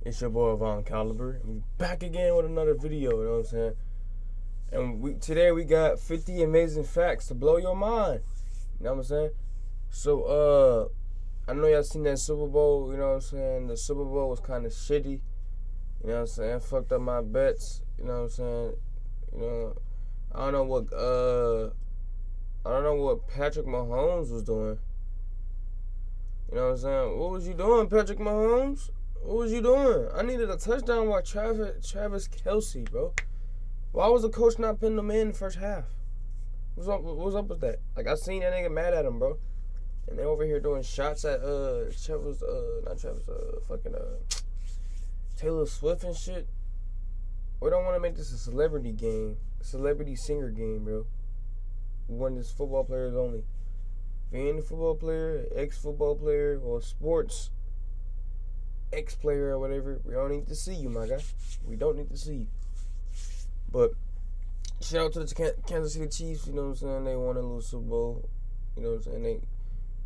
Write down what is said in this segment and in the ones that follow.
It's your boy Von Caliber. I'm back again with another video, you know what I'm saying? And today we got 50 amazing facts to blow your mind. You know what I'm saying? So, I know y'all seen that Super Bowl, you know what I'm saying? The Super Bowl was kind of shitty. You know what I'm saying? Fucked up my bets, you know what I'm saying? You know, I don't know what Patrick Mahomes was doing. You know what I'm saying? What was you doing, Patrick Mahomes? What was you doing? I needed a touchdown by Travis Kelce, bro. Why was the coach not putting him in the first half? What's up with that? Like, I seen that nigga mad at him, bro. And they over here doing shots at Taylor Swift and shit. We don't want to make this a celebrity game, celebrity singer game, bro. We want this football players only. If you ain't a football player, ex-football player, or sports ex-player or whatever, we don't need to see you, my guy. We don't need to see you. But shout out to the Kansas City Chiefs. You know what I'm saying? They won a little Super Bowl. You know what I'm saying?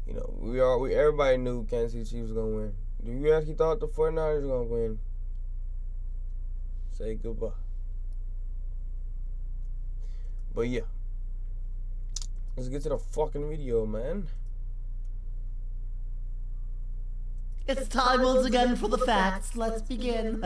Everybody knew Kansas City Chiefs was gonna win. Do you actually thought the 49ers were gonna win? Say goodbye. But yeah, let's get to the fucking video, man. It's time once again for the facts. Let's begin.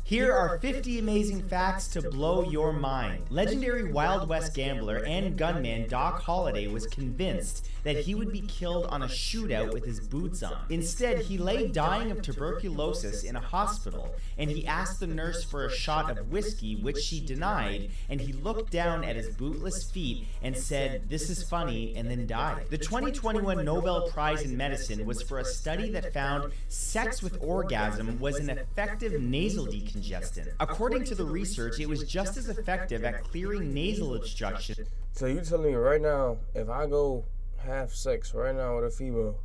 Here are 50 amazing facts to blow your mind. Legendary Wild West gambler and gunman Doc Holliday was convinced that he would be killed on a shootout with his boots on. Instead, he lay dying of tuberculosis in a hospital, and he asked the nurse for a shot of whiskey, which she denied, and he looked down at his bootless feet and said, "This is funny," and then died. The 2021 Nobel Prize in Medicine was for a study that found sex with orgasm was an effective nasal decongestant. According to the research, it was just as effective at clearing nasal obstruction. So you telling me right now, if I go have sex right now with a female,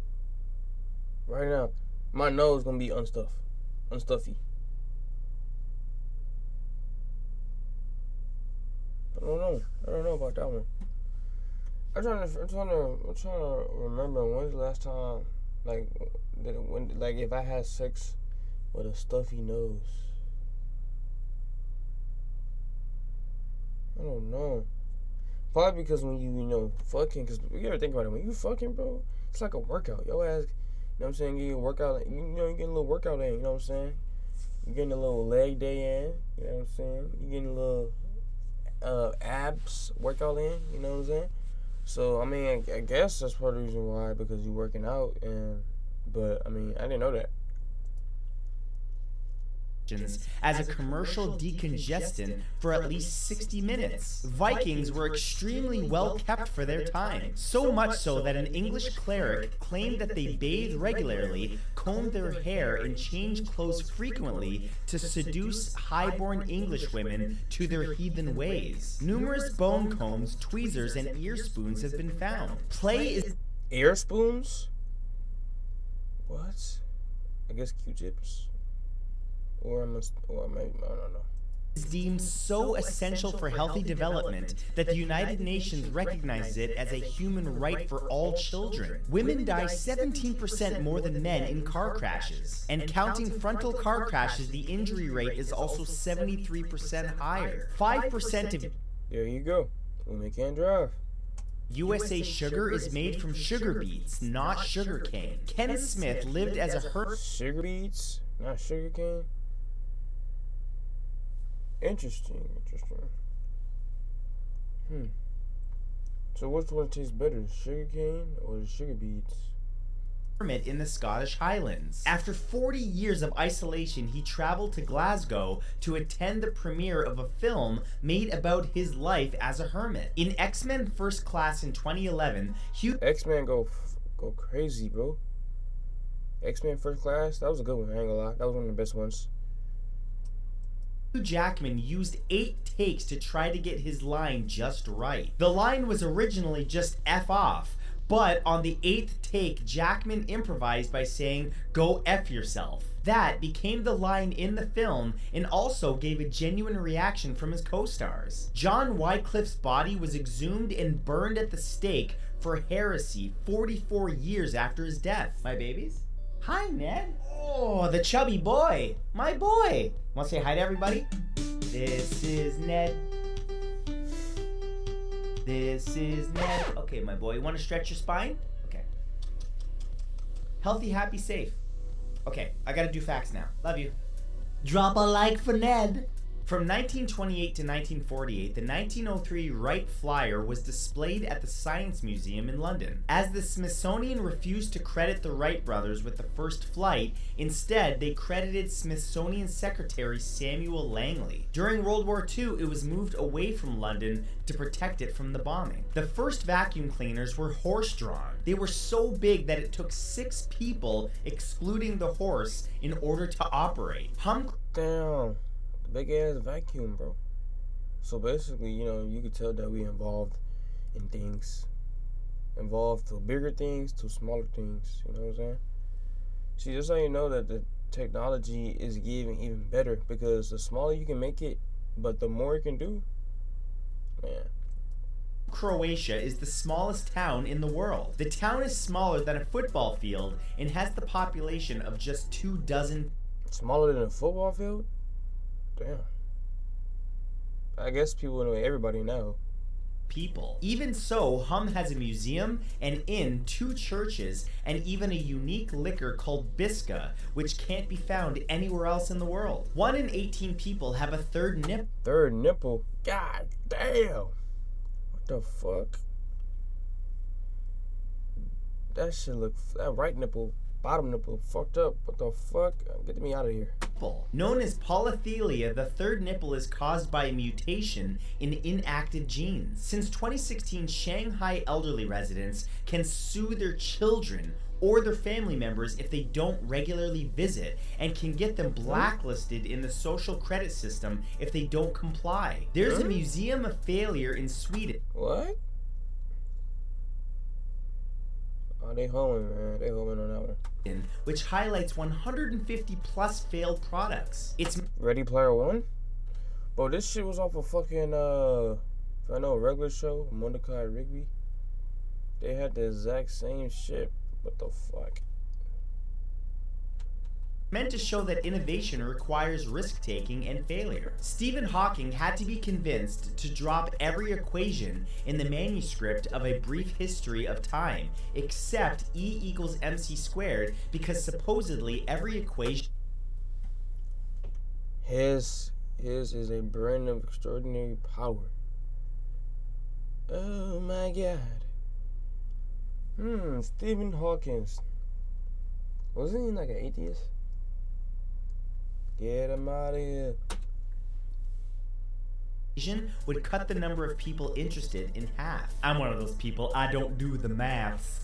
right now, my nose gonna be unstuffy. I don't know about that one. I'm trying to remember when's the last time, if I had sex with a stuffy nose. I don't know. Probably because when you fucking, because you ever think about it, when you fucking, bro, it's like a workout. Your ass, you know what I'm saying, you get a workout, you getting a little workout in, you know what I'm saying? You getting a little leg day in, you know what I'm saying? You getting a little abs workout in, you know what I'm saying? So, I mean, I guess that's part of the reason why, because you're working out, but, I mean, I didn't know that. As a commercial decongestant for at least 60 minutes. Vikings were extremely well kept for their time, so much so that an English cleric claimed that they bathed regularly, combed their hair, and changed clothes frequently to seduce highborn English women to their heathen ways. Numerous bone combs, tweezers, and ear spoons have been found. Play is... Ear spoons? What? I guess Q-tips. Or maybe, I don't know. Is deemed so essential for healthy development that the United Nations recognizes it as a human right for all children. Women die 17% more than men in car crashes. And counting frontal car crashes, the injury rate is also 73% higher. 5% of... There you go. Women can't drive. USA sugar is made from sugar beets, not sugar cane. Ken Smith lived as a hermit. Sugar beets, not sugar cane? Interesting. So which one tastes better, the sugar cane or the sugar beets? In the Scottish Highlands. After 40 years of isolation, he traveled to Glasgow to attend the premiere of a film made about his life as a hermit. In X-Men First Class in 2011, X-Men go crazy, bro. X-Men First Class, that was a good one, I ain't gonna lie. That was one of the best ones. Hugh Jackman used 8 takes to try to get his line just right. The line was originally just F off, but on the 8th take, Jackman improvised by saying, "Go F yourself." That became the line in the film and also gave a genuine reaction from his co-stars. John Wycliffe's body was exhumed and burned at the stake for heresy 44 years after his death. My babies? Hi, Ned. Oh, the chubby boy. My boy. Want to say hi to everybody? This is Ned. This is Ned. Okay, my boy. You want to stretch your spine? Okay. Healthy, happy, safe. Okay, I gotta do facts now. Love you. Drop a like for Ned. From 1928 to 1948, the 1903 Wright Flyer was displayed at the Science Museum in London. As the Smithsonian refused to credit the Wright brothers with the first flight, instead they credited Smithsonian Secretary Samuel Langley. During World War II, it was moved away from London to protect it from the bombing. The first vacuum cleaners were horse-drawn. They were so big that it took 6 people, excluding the horse, in order to operate. Damn. Big ass vacuum, bro. So basically, you could tell that we involved in things. Involved to bigger things, to smaller things. You know what I'm saying? See, just so you know that the technology is getting even better, because the smaller you can make it, but the more it can do, man. Croatia is the smallest town in the world. The town is smaller than a football field and has the population of just 24. Smaller than a football field? Damn. I guess everybody know. People. Even so, Hum has a museum, an inn, 2 churches, and even a unique liquor called Biska, which can't be found anywhere else in the world. 1 in 18 people have a third nipple. Third nipple? God damn. What the fuck? That right nipple, bottom nipple, fucked up. What the fuck? Get me out of here. Known as polythelia, the third nipple is caused by a mutation in inactive genes. Since 2016, Shanghai elderly residents can sue their children or their family members if they don't regularly visit, and can get them blacklisted in the social credit system if they don't comply. There's a museum of failure in Sweden. What? Oh, they homing, man. They homing on that one. Which highlights 150 plus failed products. It's Ready Player One? Bro, this shit was off a fucking, a regular show, Mordecai Rigby. They had the exact same shit. What the fuck? meant to show that innovation requires risk-taking and failure. Stephen Hawking had to be convinced to drop every equation in the manuscript of A Brief History of Time, except E equals mc squared, because supposedly every equation... His is a brain of extraordinary power. Oh my god. Stephen Hawking. Wasn't he like an atheist? Get him out of here. would cut the number of people interested in half. I'm one of those people, I don't do the maths.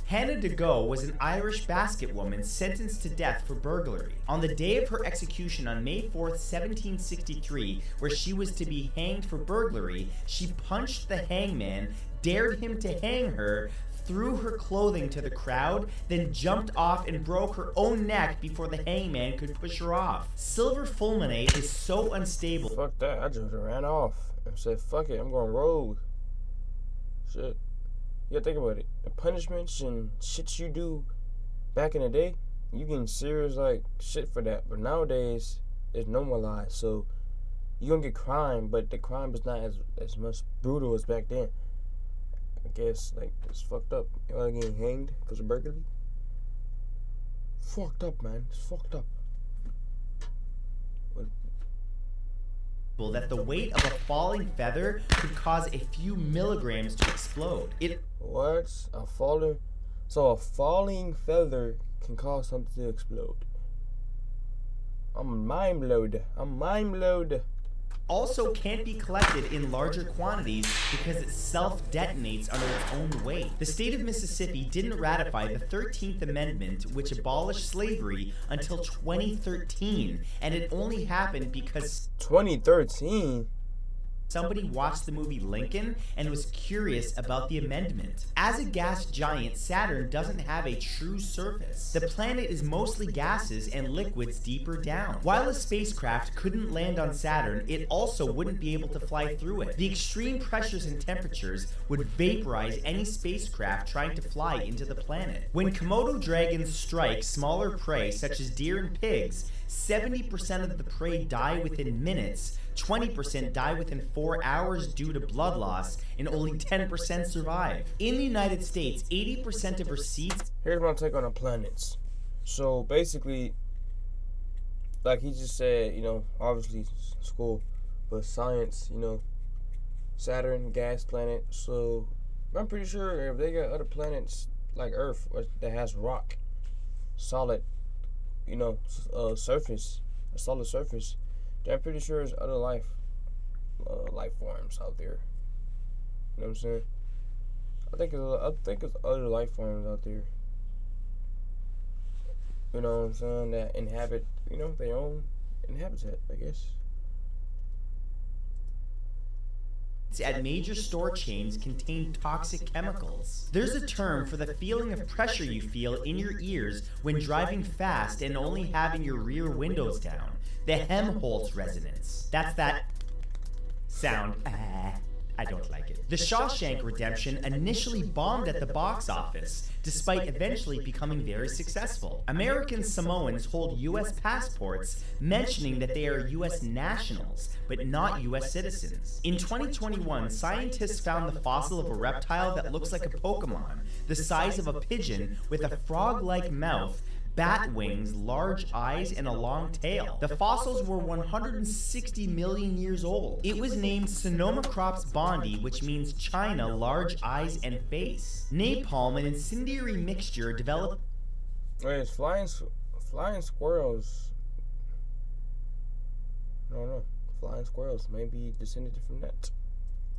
Hannah DeGo was an Irish basket woman sentenced to death for burglary. On the day of her execution on May 4th, 1763, where she was to be hanged for burglary, she punched the hangman, dared him to hang her, threw her clothing to the crowd, then jumped off and broke her own neck before the hangman could push her off. Silver fulminate is so unstable. Fuck that, I just ran off and said, fuck it, I'm going rogue. Shit. You gotta think about it. The punishments and shit you do back in the day, you getting serious like shit for that. But nowadays, it's normalized. So, you gonna get crime, but the crime is not as much brutal as back then. I guess, like, it's fucked up. You know, getting hanged because of burglary? Fucked up, man. It's fucked up. What? That the weight of a falling feather could cause a few milligrams to explode. What? So a falling feather can cause something to explode. I'm mind blown. Also can't be collected in larger quantities because it self-detonates under its own weight. The state of Mississippi didn't ratify the 13th Amendment, which abolished slavery, until 2013, and it only happened because... 2013? somebody watched the movie Lincoln and was curious about the amendment. As a gas giant, Saturn doesn't have a true surface. The planet is mostly gases and liquids deeper down. While a spacecraft couldn't land on Saturn, it also wouldn't be able to fly through it. The extreme pressures and temperatures would vaporize any spacecraft trying to fly into the planet. When Komodo dragons strike smaller prey such as deer and pigs, 70% of the prey die within minutes, 20% die within 4 hours due to blood loss, and only 10% survive. In the United States, 80% of receipts... Here's my take on the planets. So basically, like he just said, obviously school, but science, Saturn, gas planet. So I'm pretty sure if they got other planets like Earth that has rock, solid, surface, a solid surface, then I'm pretty sure there's other life forms out there. You know what I'm saying? I think it's other life forms out there. You know what I'm saying? That inhabit, their own habitat, I guess. At major store chains contain toxic chemicals. There's a term for the feeling of pressure you feel in your ears when driving fast and only having your rear windows down. The Helmholtz resonance. That's that sound. I don't like it. The Shawshank Redemption initially bombed at the box office, despite eventually becoming very successful. American Samoans hold U.S. passports, mentioning that they are U.S. nationals, but not U.S. citizens. In 2021, scientists found the fossil of a reptile that looks like a Pokemon, the size of a pigeon, with a frog-like mouth, bat wings, large eyes, and a long tail. The fossils were 160 million years old. It was named Sonomacrops bondi, which means China, large eyes, and face. Napalm, an incendiary mixture developed... Wait, it's flying squirrels. I don't know. Flying squirrels may be descended from that.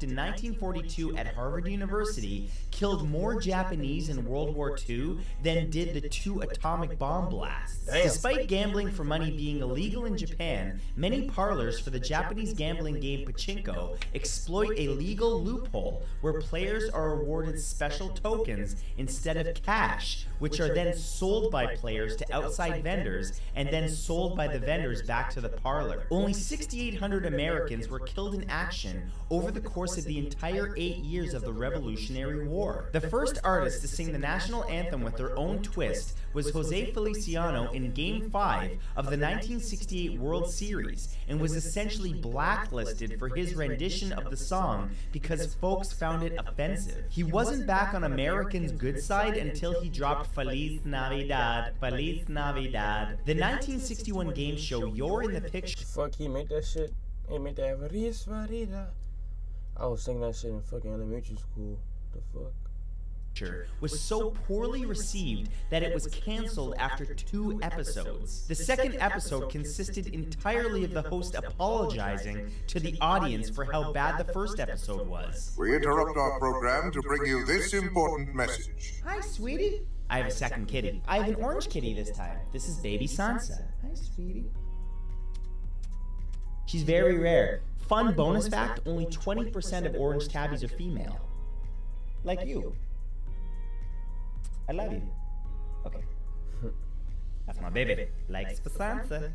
In 1942 at Harvard University, killed more Japanese in World War II than did the 2 atomic bomb blasts. Damn. Despite gambling for money being illegal in Japan, many parlors for the Japanese gambling game pachinko exploit a legal loophole where players are awarded special tokens instead of cash, which are then sold by players to outside vendors and then sold by the vendors back to the parlor. Only 6,800 Americans were killed in action over the course of the entire 8 years of the Revolutionary War. The first artist to sing the national anthem with their own twist was Jose Feliciano in Game 5 of the 1968 World Series, and was essentially blacklisted for his rendition of the song because folks found it offensive. He wasn't back on Americans' good side until he dropped Feliz Navidad, Feliz Navidad. The 1961 game show You're in the Picture... Fuck, he made that shit. He made that Feliz Navidad. I was singing that shit in fucking elementary school. The fuck? Was so poorly received that it was canceled after 2 episodes. The second episode consisted entirely of the host apologizing to the audience for how bad the first episode was. We interrupt our program to bring you this important message. Hi, sweetie. I have a second kitty. I have an orange kitty this time. This is baby Sansa. Hi, sweetie. She's very rare. Fun bonus fact, only 20% of orange tabbies are female. Like you. I love you. Okay. That's my baby. Likes the Sansa.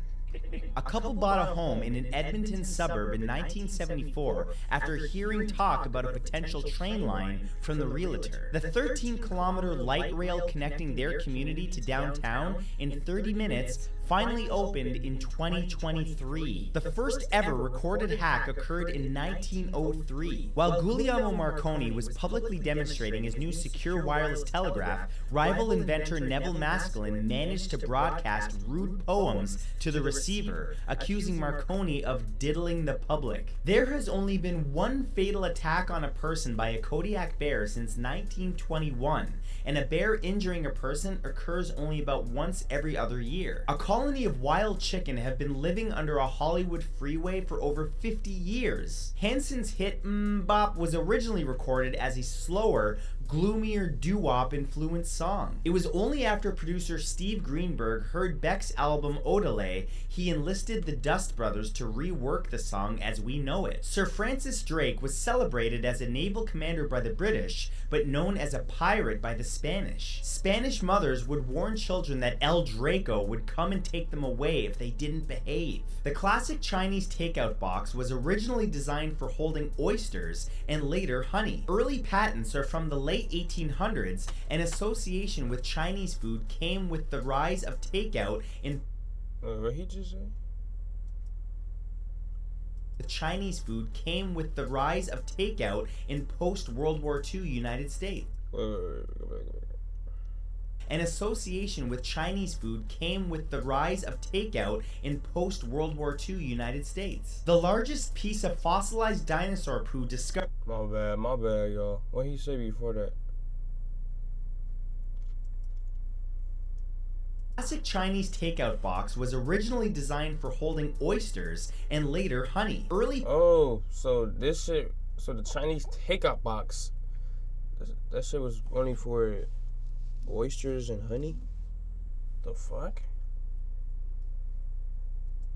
A couple bought a home in an Edmonton suburb in 1974 after hearing talk about a potential train line from the realtor. The 13-kilometer light rail connecting their community to downtown in 30 minutes finally opened in 2023. The first ever recorded hack occurred in 1903. While Guglielmo Marconi was publicly demonstrating his new secure wireless telegraph, rival inventor Neville Maskelyne managed to broadcast rude poems to the receiver, accusing Marconi of diddling the public. There has only been one fatal attack on a person by a Kodiak bear since 1921, and a bear injuring a person occurs only about once every other year. A colony of wild chicken have been living under a Hollywood freeway for over 50 years. Hanson's hit Bop was originally recorded as a slower, gloomier doo-wop influenced song. It was only after producer Steve Greenberg heard Beck's album Odelay, he enlisted the Dust Brothers to rework the song as we know it. Sir Francis Drake was celebrated as a naval commander by the British, but known as a pirate by the Spanish. Spanish mothers would warn children that El Draco would come and take them away if they didn't behave. The classic Chinese takeout box was originally designed for holding oysters and later honey. Early patents are from the late 1800s, and association with Chinese food came with the rise of takeout in what he just said? The Chinese food came with the rise of takeout in post-World War II United States. Go back. An association with Chinese food came with the rise of takeout in post-World War II United States. The largest piece of fossilized dinosaur poo discovered. My bad, y'all. What he say before that? Classic Chinese takeout box was originally designed for holding oysters and later honey. So this shit, so the Chinese takeout box, that shit was only for oysters and honey? The fuck?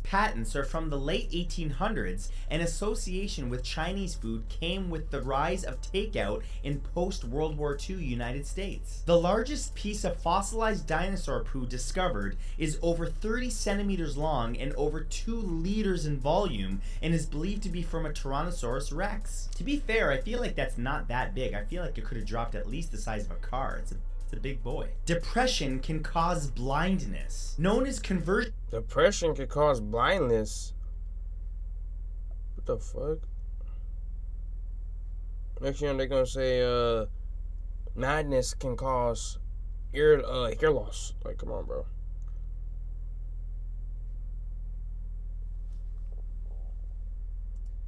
Patents are from the late 1800s, and association with Chinese food came with the rise of takeout in post-World War II United States. The largest piece of fossilized dinosaur poo discovered is over 30 centimeters long and over 2 liters in volume, and is believed to be from a Tyrannosaurus rex. To be fair, I feel like that's not that big. I feel like it could have dropped at least the size of a car. It's a big boy. Depression can cause blindness. Known as conversion. Depression can cause blindness. What the fuck? Next year they're gonna say madness can cause ear loss. Like, come on, bro.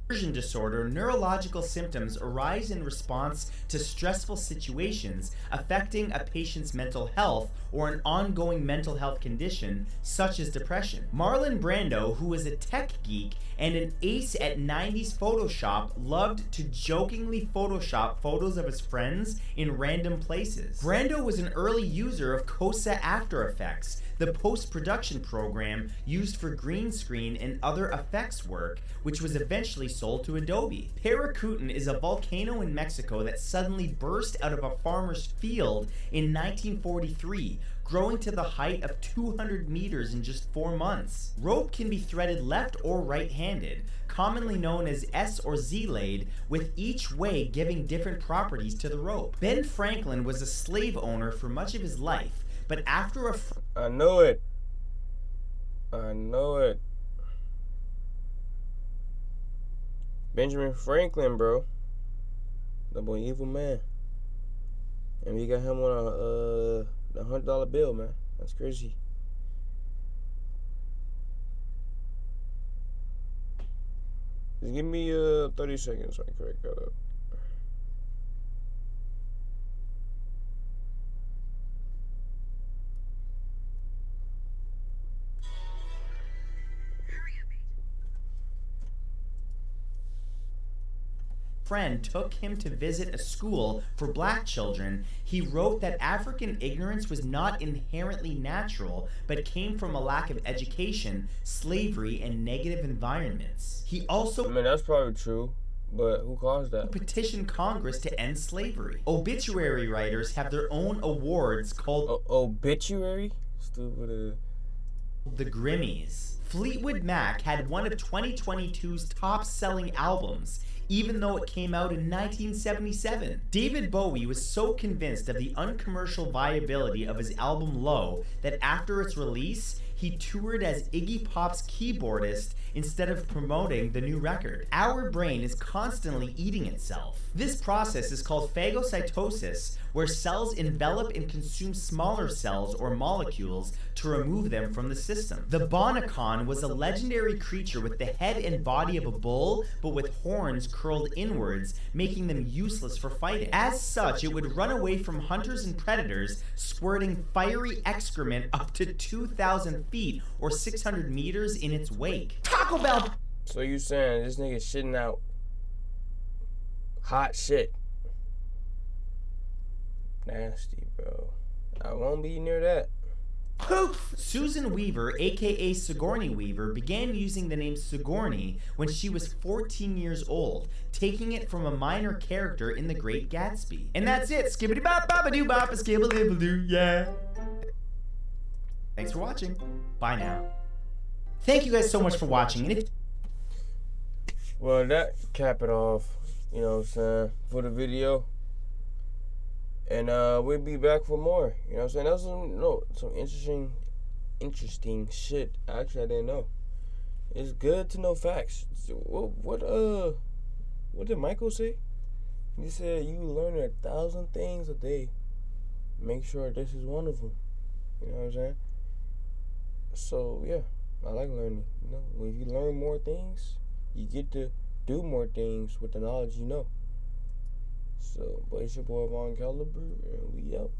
Disorder, neurological symptoms arise in response to stressful situations affecting a patient's mental health or an ongoing mental health condition such as depression. Marlon Brando, who was a tech geek and an ace at 90s Photoshop, loved to jokingly Photoshop photos of his friends in random places. Brando was an early user of Kosa After Effects, the post-production program used for green screen and other effects work, which was eventually sold to Adobe. Paricutin is a volcano in Mexico that suddenly burst out of a farmer's field in 1943, growing to the height of 200 meters in just 4 months. Rope can be threaded left or right-handed, commonly known as S or Z laid, with each way giving different properties to the rope. Ben Franklin was a slave owner for much of his life, but after I know it. Benjamin Franklin, bro. The boy evil man. And we got him on the $100 bill, man. That's crazy. Just give me 30 seconds so I can correct that up. Friend took him to visit a school for black children, he wrote that African ignorance was not inherently natural, but came from a lack of education, slavery, and negative environments. He also that's probably true, but who caused that? petitioned Congress to end slavery. Obituary writers have their own awards called obituary? Stupid. The Grammys. Fleetwood Mac had one of 2022's top-selling albums, even though it came out in 1977. David Bowie was so convinced of the uncommercial viability of his album Low that after its release, he toured as Iggy Pop's keyboardist instead of promoting the new record. Our brain is constantly eating itself. This process is called phagocytosis, where cells envelop and consume smaller cells or molecules to remove them from the system. The Bonacon was a legendary creature with the head and body of a bull, but with horns curled inwards, making them useless for fighting. As such, it would run away from hunters and predators, squirting fiery excrement up to 2,000 feet or 600 meters in its wake. Taco Bell! So you saying this nigga shitting out hot shit? nasty, bro. I won't be near that. Susan Weaver, aka Sigourney Weaver, began using the name Sigourney when she was 14 years old, taking it from a minor character in The Great Gatsby. And that's it. Skibbity bop bop doo bop skibble yeah. Thanks for watching. Bye now. Thank you guys so much for watching. And if Well, that cap it off, you know what I'm saying, for the video. And we'll be back for more. You know what I'm saying? That was some interesting shit. Actually, I didn't know. It's good to know facts. So, what did Michael say? He said you learn 1,000 things a day. Make sure this is one of them. You know what I'm saying? So yeah, I like learning. You know, when you learn more things, you get to do more things with the knowledge you know. So, but it's your boy Von Caliber, and we out.